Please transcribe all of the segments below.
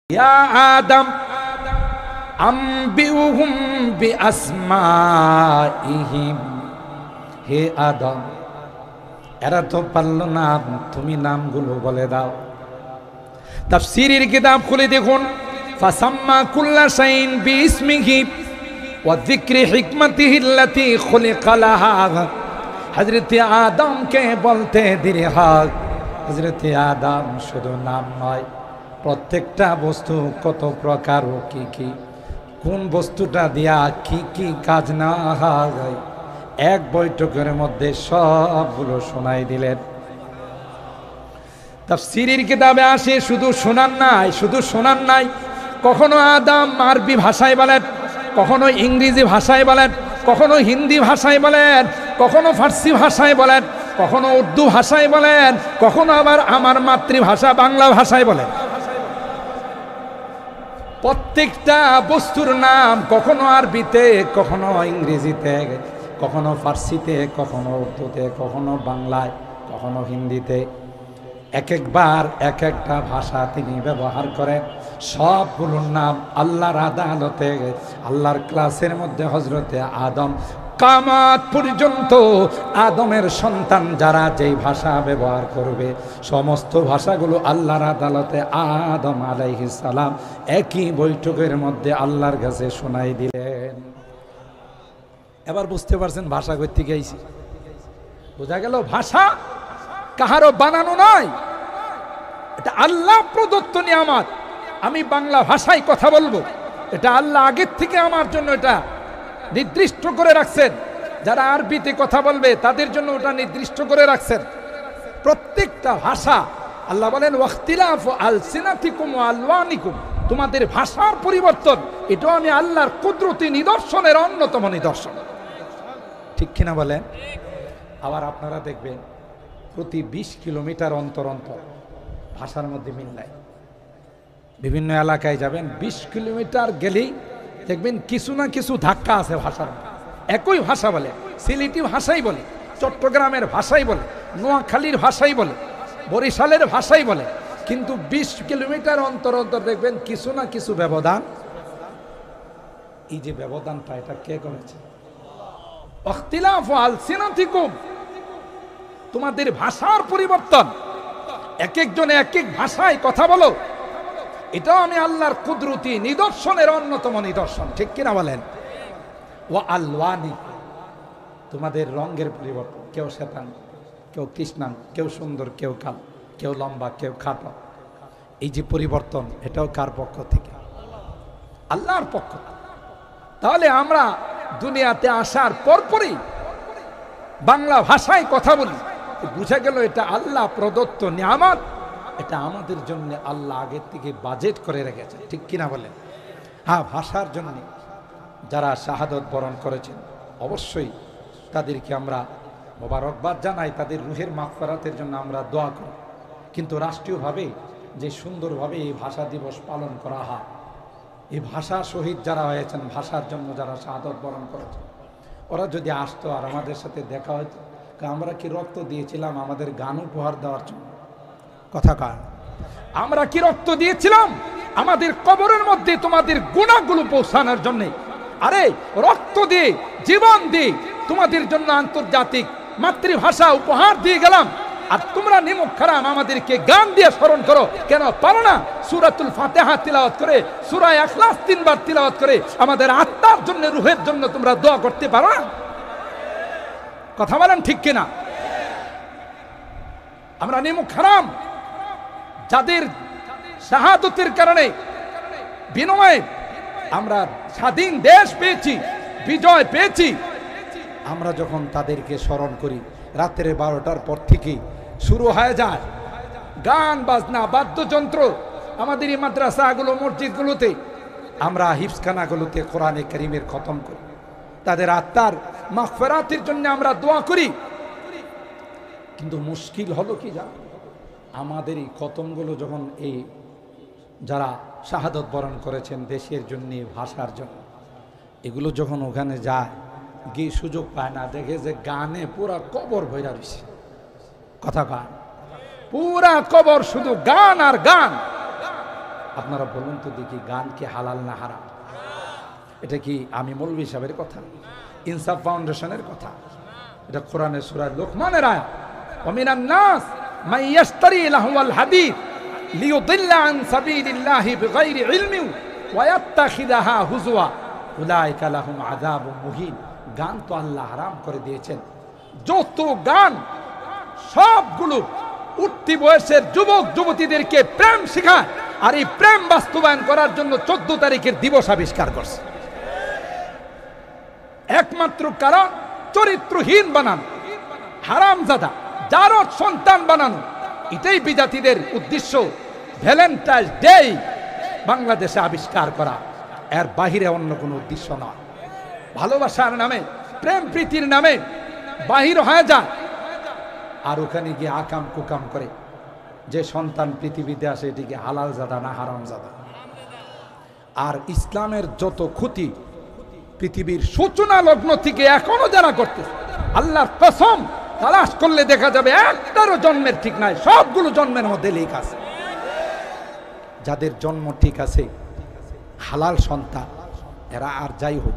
ইয়া আদম আম্বিউহুম বিআসমাইহিম, হে আদম এরা তো পারল না, তুমি নামগুলো বলে দাও। তাফসীরের কিতাব খুলে দেখুন, ফাসাম্মা কুল্লা শাইইন বিইসমিহি ওয়া যিকরি হিকমাতিহি আল্লাতী খুলিকা লাহা। হযরত আদমকে বলতে দেরি হয়, হযরত আদম শুধু নাম নয়, প্রত্যেকটা বস্তু কত প্রকার ও কি কি, কোন বস্তুটা দিয়া কি কি কাজ না হয় এক বৈঠকের মধ্যে সবগুলো শোনাই দিলেন। তাফসীরের কিতাবে আসে শুধু শোনান নাই, শুধু শোনান নাই, কখনো আদম আরবি ভাষায় বলেন, কখনো ইংরেজি ভাষায় বলেন, কখনো হিন্দি ভাষায় বলেন, কখনো ফার্সি ভাষায় বলেন, কখনো উর্দু ভাষায় বলেন, কখনো আবার আমার মাতৃভাষা বাংলা ভাষায় বলেন। প্রত্যেকটা বস্তুর নাম কখনো আরবিতে, কখনো ইংরেজিতে, কখনো ফার্সিতে, কখনো উর্দুতে, কখনো বাংলায়, কখনো হিন্দিতে, এক একবার এক একটা ভাষা তিনি ব্যবহার করেন। সবগুলোর নাম আল্লাহর আদালতে, আল্লাহর ক্লাসের মধ্যে হযরতে আদম কিয়ামত পর্যন্ত আদমের সন্তান যারা যেই ভাষা ব্যবহার করবে সমস্ত ভাষাগুলো আল্লাহর আদালতে আদম আলাইহিস সালাম একই বৈঠকের মধ্যে আল্লাহর কাছে শোনাই দিলেন। এবার বুঝতে পারছেন ভাষা কই থেকে আইছে? বোঝা গেল ভাষা কাহারও বানানো নয়, এটা আল্লাহ প্রদত্ত নিয়ামত। আমি বাংলা ভাষায় কথা বলবো, এটা আল্লাহ আগের থেকে আমার জন্য এটা নির্দিষ্ট করে রাখছেন। যারা আরবিতে কথা বলবে তাদের জন্য ওটা নির্দিষ্ট করে রাখছেন। প্রত্যেকটা ভাষা আল্লাহ বলেন ওয়াখতিলাফু আলসিনাতিকুম ওয়া আলওয়ানিকুম, তোমাদের ভাষার পরিবর্তন এটাও আমি আল্লাহর কুদরতি নিদর্শনের অন্যতম নিদর্শন। ঠিক কিনা বলেন? আবার আপনারা দেখবেন প্রতি 20 কিলোমিটার অন্তর অন্তর ভাষার মধ্যে মিল নাই। বিভিন্ন এলাকায় যাবেন, 20 কিলোমিটার গেলেই দেখবেন কিছু না কিছু ধাক্কা আছে ভাষার। একই ভাষা বলে, সিলেটি ভাষাই বলে, চট্টগ্রামের ভাষাই বলে, নোয়াখালীর ভাষাই বলে, বরিশালের ভাষাই বলে, কিন্তু 20 কিলোমিটার অন্তর অন্তর দেখবেন কিছু না কিছু ব্যবধান। এই যে ব্যবধানটা, এটা কে করেছে? ইখতিলাফু আলসিনাতিকুম, তোমাদের ভাষার পরিবর্তন, এক একজনে এক এক ভাষায় কথা বলো, এটাও আমি আল্লাহর কুদরতি নিদর্শনের অন্যতম নিদর্শন। ঠিক কিনা বলেন? ওয়া আলওয়ানি, তোমাদের রঙের পরিবর্তন, কেউ শ্বেতান, কেউ কৃষ্ণান, কেউ সুন্দর, কেউ কালো, কেউ লম্বা, কেউ খাটো। এই যে পরিবর্তন, এটাও কার পক্ষ থেকে? আল্লাহর পক্ষ। তাহলে আমরা দুনিয়াতে আসার পরপরই বাংলা ভাষায় কথা বলি, বুঝা গেল এটা আল্লাহ প্রদত্ত নিয়ামত, এটা আমাদের জন্য আল্লাহ আগের থেকে বাজেট করে রেখেছে। ঠিক কিনা বলেন? হ্যাঁ, ভাষার জন্য যারা শাহাদত বরণ করেছেন অবশ্যই তাদেরকে আমরা মোবারকবাদ জানাই, তাদের রুহের মাগফিরাতের জন্য আমরা দোয়া করি। কিন্তু রাষ্ট্রীয়ভাবে যে সুন্দরভাবে এই ভাষা দিবস পালন করা হয়, এই ভাষা শহীদ যারা হয়েছেন, ভাষার জন্য যারা শাহাদত বরণ করেছেন, ওরা যদি আসতো আর আমাদের সাথে দেখা হতো, আমরা কি রক্ত দিয়েছিলাম আমাদের গান উপহার দেওয়ার জন্য? কথা কার? আমরা কি রক্ত দিয়েছিলাম আমাদের কবরের মধ্যে তোমাদের গুনাহগুলো পৌঁছানোর জন্য? আরে রক্ত দিয়ে, জীবন দিয়ে তোমাদের জন্য আন্তর্জাতিক মাতৃভাষা উপহার দিয়ে গেলাম, আর তোমরা নিমুখ খারাম আমাদেরকে গান দিয়ে স্মরণ করো। কেন পারো না? সূরাতুল ফাতিহা তিলাওয়াত করে, সূরা ইখলাস 3 বার তিলাওয়াত করে আমাদের আত্মার জন্য, রুহের জন্য তোমরা দোয়া করতে পারো না? কথা বলেন ঠিক কিনা? আমরা নিমুখ হারাম যাদের শাহাদতের কারণে বিনিময়ে আমরা স্বাধীন দেশ পেয়েছি, বিজয় পেয়েছি, আমরা যখন তাদেরকে স্মরণ করি রাত্রে 12টার পর থেকে শুরু হয়ে যায় গান বাজনা, বাদ্যযন্ত্র। আমাদের এই মাদ্রাসাগুলো, মসজিদগুলোতে, আমরা হিফজখানাগুলোতে কোরআনে কারীমের খতম করি, তাদের আত্মার মাগফিরাতের জন্য আমরা দোয়া করি। কিন্তু মুশকিল হলো কি জানো? আমাদের এই খতমগুলো যখন এই যারা শাহাদত বরণ করেছেন দেশের জন্য, ভাষার জন্য, এগুলো যখন ওখানে যায় গিয়ে সুযোগ পায় না, দেখে যে গানে পুরা কবর ভইরা রয়েছে। কথা কয়? পুরা কবর শুধু গান আর গান। আপনারা বলুন তো দেখি, গান কি হালাল না হারাম? এটা কি আমি মৌলভী সাহেবের কথা? ইনসাফ ফাউন্ডেশনের কথা? এটা কোরআনের সূরা লোকমানের আয়াত। ওমিনান নাস মান ইয়াশতারি লাহওয়াল হাদিস লিয়ুদিল্লা আন সাবিলিল্লাহি বিগাইরি ইলমিন ওয়া ইয়াত্তাখিযাহা হুজুয়া উলাইকা লাহুম আযাবুম মুহিন। গান তো আল্লাহ হারাম করে দিয়েছেন। যত গান সবগুলো উঠতি বয়সের যুবক যুবতীদেরকে প্রেম শেখায়, আর এই প্রেম বাস্তবায়ন করার জন্য 14 তারিখের দিবস আবিষ্কার করছে। একমাত্র কারণ চরিত্রহীন বানানো, হারামজাদা জারজ সন্তান বানানো। এটাই বিজাতিদের উদ্দেশ্য। ভ্যালেন্টাইন্স ডে বাংলাদেশে আবিষ্কার করা, এর বাহিরে অন্য কোনো উদ্দেশ্য নয়। ভালোবাসার নামে, প্রেম প্রীতির নামে বাহির হয়ে যায়, আর ওখানে গিয়ে আকাম কুকাম করে। যে সন্তান পৃথিবীতে আসে এটিকে হালাল জাদা না হারাম জাদা। আর ইসলামের যত ক্ষতি পৃথিবীর সূচনা লগ্ন থেকে এখনো যারা করতেছে, আল্লাহর কসম তালাশ করলে দেখা যাবে একটারও জন্মের ঠিক নাই, সবগুলো জন্মের মধ্যে লিক আছে। যাদের জন্ম ঠিক আছে, হালাল সন্তান, এরা আর যাই হোক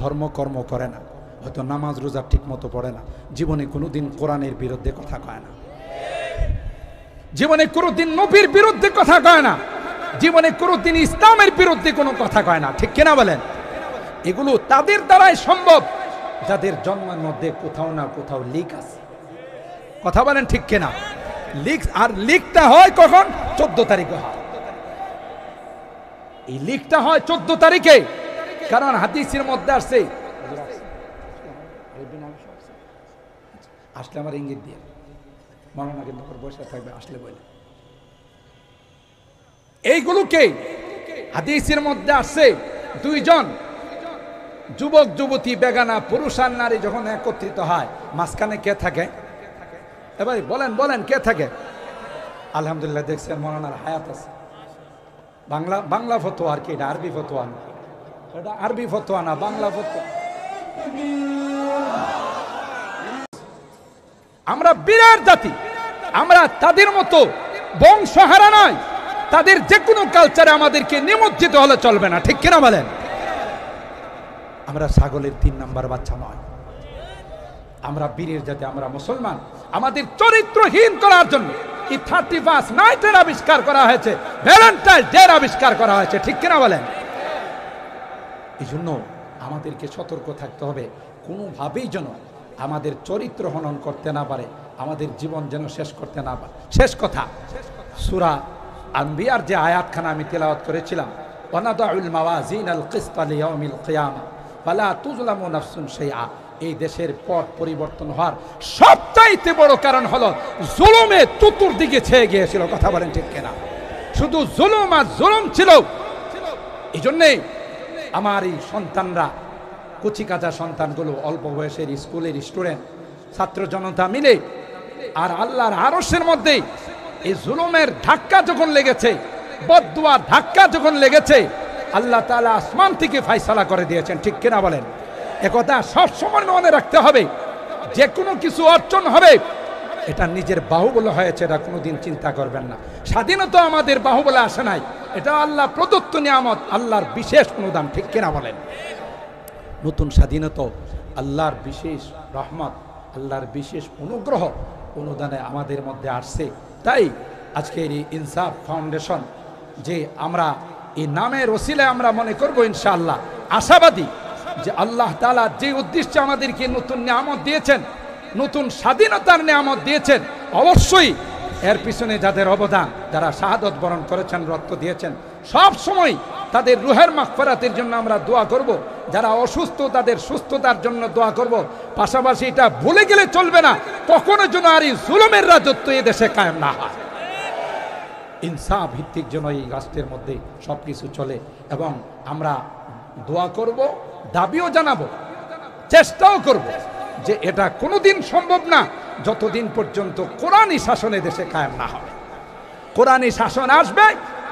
ধর্মকর্ম করে না, হয়তো নামাজ রোজা ঠিক মতো পড়ে না, জীবনে কোনোদিন কোরআনের বিরুদ্ধে কথা কয় না, জীবনে কোনোদিন নবীর বিরুদ্ধে কথা কয় না, জীবনে কোনোদিন ইসলামের বিরুদ্ধে কোনো কথা কয় না। ঠিক কিনা বলেন? এগুলো তাদের দ্বারাই সম্ভব যাদের জন্মের মধ্যে কোথাও না কোথাও লিক আছে। কথা বলেন ঠিক কিনা? লিক, আর লিকটা হয় কখন? 14 তারিখে হয়। এই লিকটা হয় 14 তারিখে, কারণ হাদিসের মধ্যে আসছে। আসলে আমার ইঙ্গিত দিয়ে মনে কিন্তু বসে থাকবে, আসলে বলে এইগুলোকে হাদিসের মধ্যে আসছে। দুইজন যুবক যুবতী, বেগানা পুরুষ আর নারী যখন একত্রিত হয়, মাঝখানে কে থাকে? এবার বলেন বলেন কে থাকে? আলহামদুলিল্লাহ দেখছেন মৌলানার হায়াত আছে। বাংলা ফতোয়া, আর কি এটা আরবি ফতোয়া না, এটা আরবি ফতোয়া না, বাংলা ফতোয়া। আমরা বীরের জাতি, আমরা তাদের মতো বংশহারা নয়। তাদের যে কোনো কালচারে আমাদেরকে নিমজ্জিত হলে চলবে না। ঠিক কিনা বলেন? আমরা ছাগলের 3 নাম্বার বাচ্চা নয়, আমরা বীরের জাতি, আমরা মুসলমান। আমাদের চরিত্রহীন করার জন্য এই 31 নাইটের আবিষ্কার করা হয়েছে, ভ্যালেন্টাইন্স ডে আবিষ্কার করা হয়েছে। ঠিক কিনা বলেন? এই জন্য আমাদেরকে সতর্ক থাকতে হবে, কোনোভাবেই যেন আমাদের চরিত্র হনন করতে না পারে, আমাদের জীবন যেন শেষ করতে না পারে। শেষ কথা, সূরা আম্বিয়ার যে আয়াতখানা আমি তেলাওয়াত করেছিলাম, ওয়ানাদাউল মাওয়াজিনাল কিসতা লিয়াউমিল কিয়ামা ফালা তুজলামু নাফসুন শাইআ। এই দেশের পথ পরিবর্তন হওয়ার সবচাইতে বড় কারণ হলো জুলুমে চতুর্দিকে ছেয়ে গিয়েছিল। কথা বলেন ঠিক কিনা? শুধু জুলুম আর জুলুম ছিল। এই জন্যে আমার এই সন্তানরা, কচিকাঁচা সন্তানগুলো, অল্প বয়সের স্কুলের স্টুডেন্ট, ছাত্র জনতা মিলে আর আল্লাহর আরশের মধ্যে এই জুলুমের ধাক্কা যখন লেগেছে, বদদুয়ার ধাক্কা যখন লেগেছে, আল্লাহ তাআলা আসমান থেকে ফয়সালা করে দিয়েছেন। ঠিক কিনা বলেন? একথা সবসময় মনে রাখতে হবে। যে কোনো কিছু অর্জন হবে, এটা নিজের বাহুবলে হয়েছে, এটা কোনোদিন চিন্তা করবেন না। স্বাধীনতা আমাদের বাহুবলে আসে নাই, এটা আল্লাহ প্রদত্ত নিয়ামত, আল্লাহর বিশেষ অনুদান। ঠিক কিনা বলেন? নতুন স্বাধীনতা আল্লাহর বিশেষ রহমত, আল্লাহর বিশেষ অনুগ্রহ অনুদানে আমাদের মধ্যে আসছে। তাই আজকের এই ইনসাফ ফাউন্ডেশন, যে আমরা এই নামের ওসিলায় আমরা মনে করব ইনশাআল্লাহ, আশাবাদী যে আল্লাহ তাআলা যে উদ্দেশ্যে আমাদেরকে নতুন নিয়ামত দিয়েছেন, নতুন স্বাধীনতার নিয়ামত দিয়েছেন, অবশ্যই এর পিছনে যাদের অবদান, যারা শাহাদত বরণ করেছেন, রক্ত দিয়েছেন, সব সময় তাদের রুহের মাগফিরাতের জন্য আমরা দোয়া করব। যারা অসুস্থ তাদের সুস্থতার জন্য দোয়া করব। পাশাপাশি এটা ভুলে গেলে চলবে না, কখনো যেন আর এই জুলুমের রাজত্ব এই দেশে কায়েম না হয়। ইনসাফ ভিত্তিক যেন এই রাষ্ট্রের মধ্যে সবকিছু চলে, এবং আমরা দোয়া করব, দাবিও জানাবো, চেষ্টাও করব যে এটা কোনোদিন সম্ভব না যতদিন পর্যন্ত কোরআনী শাসনে দেশে কায়েম না হবে। কোরআনী শাসন আসবে,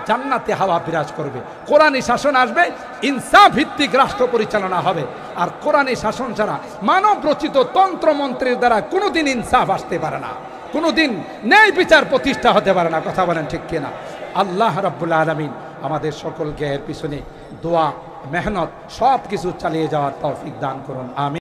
জান্নাতে হাওয়া বিরাজ করবে। কোরআনী শাসন আসবে, ইনসাফ ভিত্তিক রাষ্ট্র পরিচালনা হবে। আর কোরআনী শাসন ছাড়া মানব রচিত তন্ত্র মন্ত্রের দ্বারা কোনোদিন ইনসাফ আসতে পারে না, কোনোদিন ন্যায় বিচার প্রতিষ্ঠা হতে পারে না। কথা বলেন ঠিক কিনা? আল্লাহ রাব্বুল আলামিন আমাদের সকলকে এর পিছনে দোয়া মেহনত সব কিছু চালিয়ে যাওয়ার তৌফিক দান করুন। আমিন।